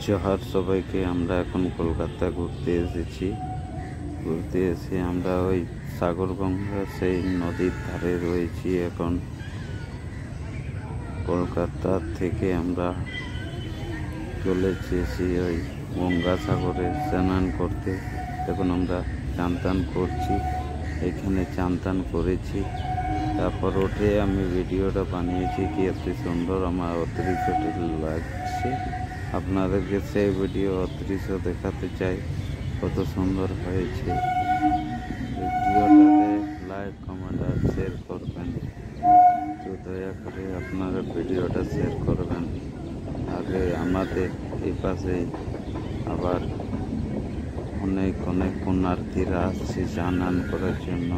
জোহার সবাইকে। আমরা এখন কলকাতা ঘুরতে এসে আমরা ওই সাগরগঙ্গা সেই নদীর ধারে রয়েছি। এখন কলকাতা থেকে আমরা চলে এসেছি ওই গঙ্গাসাগরে স্নান করতে। এখন আমরা চান করছি, এখানে চান করেছি। তারপর উঠে আমি ভিডিওটা বানিয়েছি, কি এত সুন্দর, আমার অতিরিক্ত লাগছে। আপনাদেরকে সেই ভিডিও অতিরিক্ত দেখাতে চাই, কত সুন্দর হয়েছে। ভিডিওটাতে লাইক, কমেন্ট আর শেয়ার করবেন। তো দয়া করে আপনারা ভিডিওটা শেয়ার করবেন। আগে আমাদের এই পাশে আবার অনেক পুণ্যার্থীরা আসছে স্নান করার জন্য।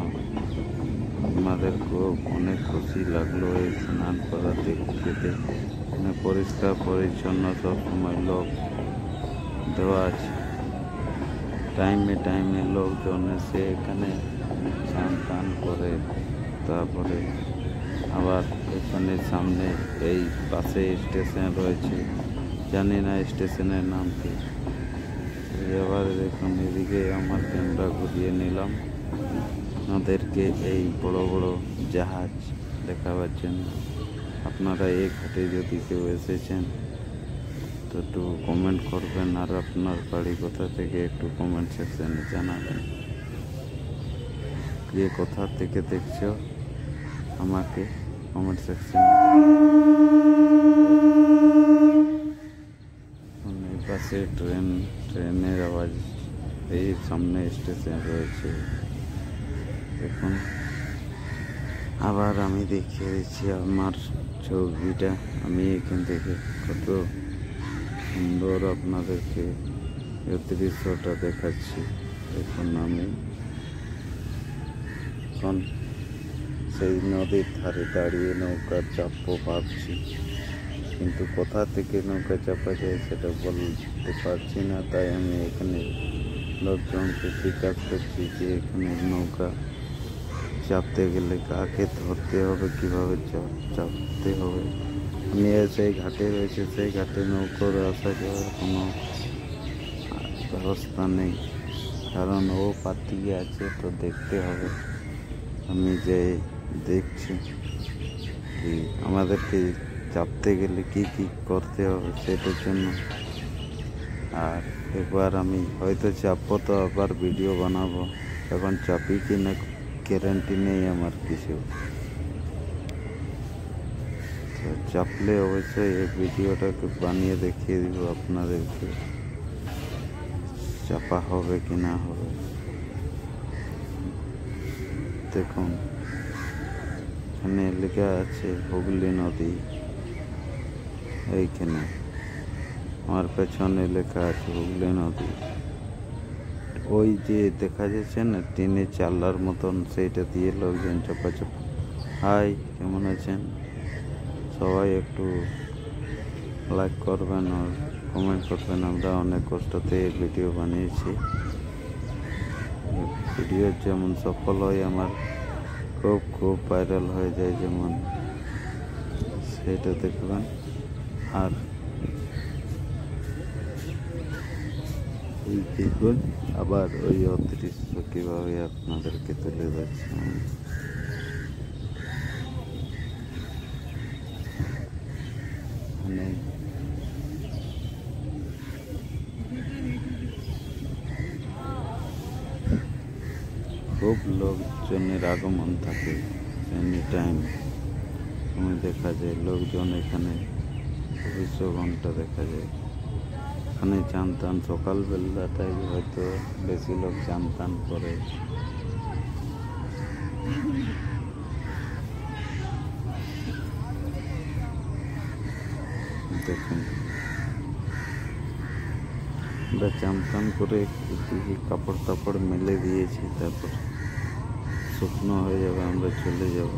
আমাদের খুব অনেক খুশি লাগলো এই স্নান করা দেখতে। পরিষ্কার পরিচ্ছন্ন সবসময় লোক দেওয়া আছে, টাইমে লোকজন এসে এখানে স্নান করে। তারপরে আবার এখানে সামনে এই পাশে স্টেশন রয়েছে, জানি না স্টেশনের নাম কি। এবার দেখুন, এদিকে আমার ক্যামেরা ঘুরিয়ে নিলাম আপনাদেরকে এই বড় বড় জাহাজ দেখাবার জন্য। আপনারা এই ঘাটে যদি কেউ এসেছেন তো একটু কমেন্ট করবেন, আর আপনার বাড়ি কোথা থেকে একটু কমেন্ট সেকশনে জানাবেন। যে কোথা থেকে দেখছো আমাকে কমেন্ট সেকশনে। এই পাশে ট্রেনের আওয়াজ, এই সামনে স্টেশন রয়েছে। দেখুন, আবার আমি দেখিয়েছি আমার ছবিটা, আমি এখান থেকে কত সুন্দর আপনাদেরকে দৃশ্যটা দেখাচ্ছি। দেখুন, আমি এখন সেই নদীর ধারে দাঁড়িয়ে নৌকা চাপবো ভাবছি, কিন্তু কোথা থেকে নৌকা চাপা যায় সেটা বলতে পারছি না। তাই আমি এখানে লোকজনকে জিজ্ঞাসা করছি যে এখানে নৌকা চাপতে গেলে কাকে ধরতে হবে, কীভাবে চাপতে হবে। আমি সেই ঘাটে রয়েছে, সেই ঘাটে নৌকোর আসা যাওয়ার কোনো ব্যবস্থা নেই, কারণ ও পাতিয়ে আছে, তো দেখতে হবে। আমি যে দেখছি কি আমাদেরকে চাপতে গেলে কি করতে হবে সেটার জন্য। আর একবার আমি হয়তো চাপবো, তো আবার ভিডিও বানাবো। এখন চাপি কি না গ্যারান্টি নেই আমার কিছু। তো চাপলে অবশ্যই এই ভিডিওটাকে বানিয়ে দেখিয়ে দিব আপনাদেরকে, চাপা হবে কি না হবে। দেখুন, এখানে লেখা আছে হুগলি নদী। এইখানে আমার পেছনে লেখা আছে হুগলি নদী। ওই যে দেখা যাচ্ছে না টিনের চালার মতন, সেইটা দিয়ে লোকজন চাপা। হাই, কেমন আছেন সবাই? একটু লাইক করবেন আর কমেন্ট করবেন। আমরা অনেক কষ্টতে ভিডিও বানিয়েছি। ভিডিও যেমন সফল হয়, আমার খুব ভাইরাল হয়ে যায় যেমন, সেটা দেখবেন। আর দেখুন আবার ওই অদৃশ্য কীভাবে আপনাদেরকে তুলে যাচ্ছে। মানে খুব লোকজনের আগমন থাকে এনি টাইম। সময় দেখা যায় লোকজন এখানে 24 ঘন্টা দেখা যায়। এখানে চান সকালবেলাটাই হয়তো বেশি লোক চান করে। দেখুন, আমরা চান করে কাপড় টাপড় মেলে দিয়েছি, তারপর শুকনো হয়ে যাবে, আমরা চলে যাব।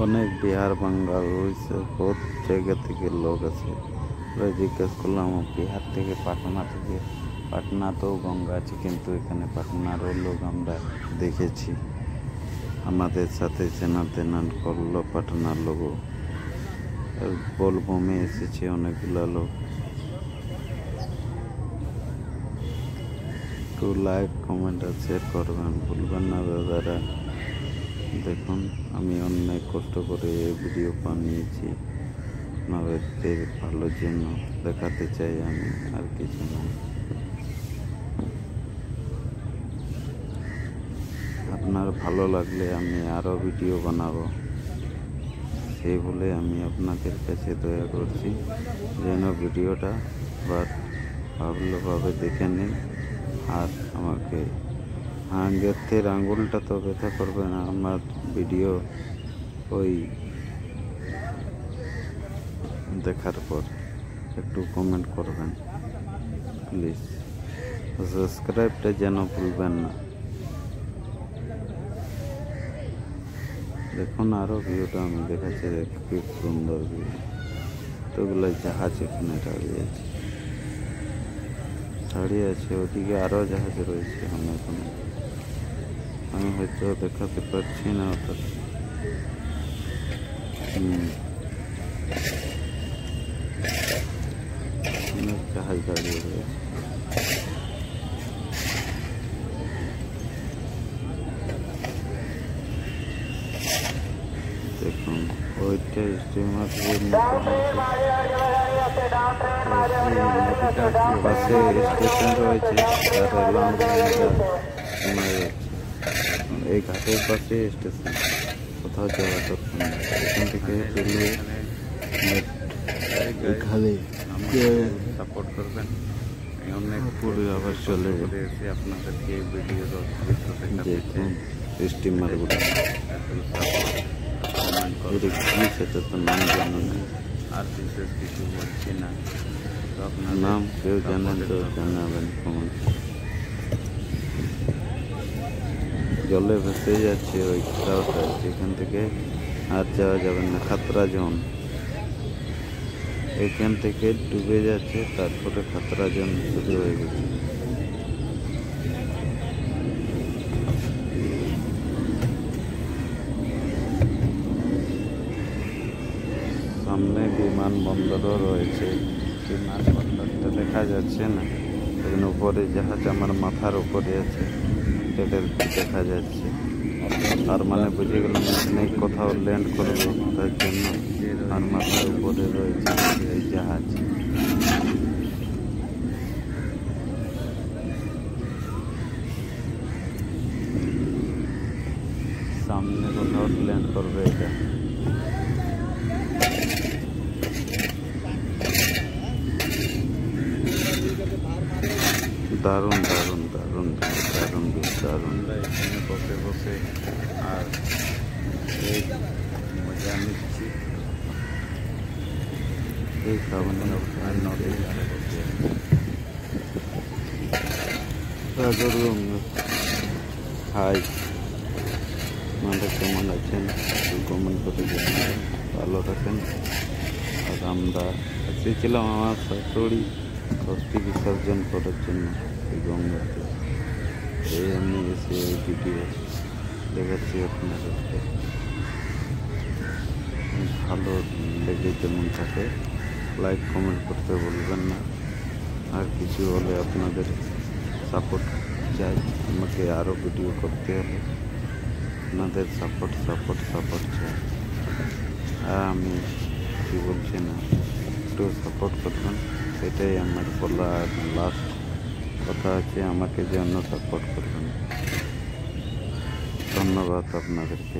অনেক বিহার, বাঙ্গাল, ওইসব বহুত জায়গা থেকে লোক আছে। আমরা জিজ্ঞেস করলাম বিহার থেকে, পাটনাতেও গঙ্গা আছে, কিন্তু এখানে পাটনারও লোক আমরা দেখেছি। আমাদের সাথে চেনা করলো পাটনার লোকও। বোলবমে এসেছে অনেকগুলো লোক। একটু লাইক কমেন্ট আর শেয়ার করবেন ভুলবেন না দাদারা। দেখুন আমি অনেক কষ্ট করে এই ভিডিও বানিয়েছি, আপনাদের ভালোর জন্য দেখাতে চাই আমি, আর কিছু না। আপনার ভালো লাগলে আমি আরও ভিডিও বানাবো, সেই বলে আমি আপনাদের কাছে দয়া করছি যেন ভিডিওটা ভালোভাবে দেখে নিন। আর আমাকে গেথের আঙুলটা তো ব্যথা করবে না আমার ভিডিও ওই দেখার পর। একটু কমেন্ট করবেন প্লিজ, সাবস্ক্রাইবটা যেন ভুলবেন না। দেখুন আরও ভিউটা আমি দেখাচ্ছি, খুব সুন্দর ভিউ। তো ওগুলো জাহাজ এখানে দাঁড়িয়ে আছে, ওদিকে আরও জাহাজ রয়েছে আমি হয়তো দেখাতে পারছি না ওটা। অনেক জাহাজ দাঁড়িয়ে রয়েছে। দেখুন ওইটা স্টিমার পাশে স্টেশন রয়েছে, এই ঘাটের পাশে স্টেশন, কোথাও যাওয়া দরকার নেই। এখান থেকে চলে সাপোর্ট করবেন, অনেক পুরো আবার চলে এসে আপনাদেরকে ভিডিও দেখুন স্টিমারগুলো সেটা তো নাম জানো না, আর বিশেষ কিছু বলছি না। তো আপনার নাম কেউ জানেন তো জানাবেন কমেন্ট। জলে ভেসে যাচ্ছে ওই রাস্তা, এখান থেকে আর যাওয়া যাবে না, খাতরা জোন। এখান থেকে ডুবে যাচ্ছে, তারপরে খাতরা জোন শুরু হয়ে গেছে। সামনে বিমানবন্দরও রয়েছে, বিমানবন্দরটা দেখা যাচ্ছে না, এখানে উপরে জাহাজ আমার মাথার উপরে আছে, সেটা দেখা যাচ্ছে। আর মানে বুঝে গেলাম এখানে কোথাও ল্যান্ড করবো, তার জন্য আর মাথার উপরে রয়েছে এই জাহাজ। সামনে কোথাও ল্যান্ড করবে এটা। দারুণ দারুণ দারুণ দারুণ দারুণ এখানে বসে বসে আর এই মজা নিচ্ছি। এই সামনে নদী হাই আমাদের কেমন আছেন কমেন্ট করে জানাবেন, ভালো থাকেন। আর আমরা এসেছিলাম আমার শাশুড়ি অস্থি বিসর্জন করার জন্য এই গঙ্গাতে, এই আমি এসে এই ভিডিও দেখাচ্ছি আপনাদেরকে। ভালো লেগে যেমন থাকে লাইক কমেন্ট করতে বলবেন না। আর কিছু হলে আপনাদের সাপোর্ট চাই, আমাকে আরও ভিডিও করতে হলে আপনাদের সাপোর্ট চাই। আর আমি কি বলছি না, একটু সাপোর্ট করবেন, সেটাই আমার বলা লাস্ট কথা আছে। আমাকে যেন সাপোর্ট করবেন। ধন্যবাদ আপনাদেরকে।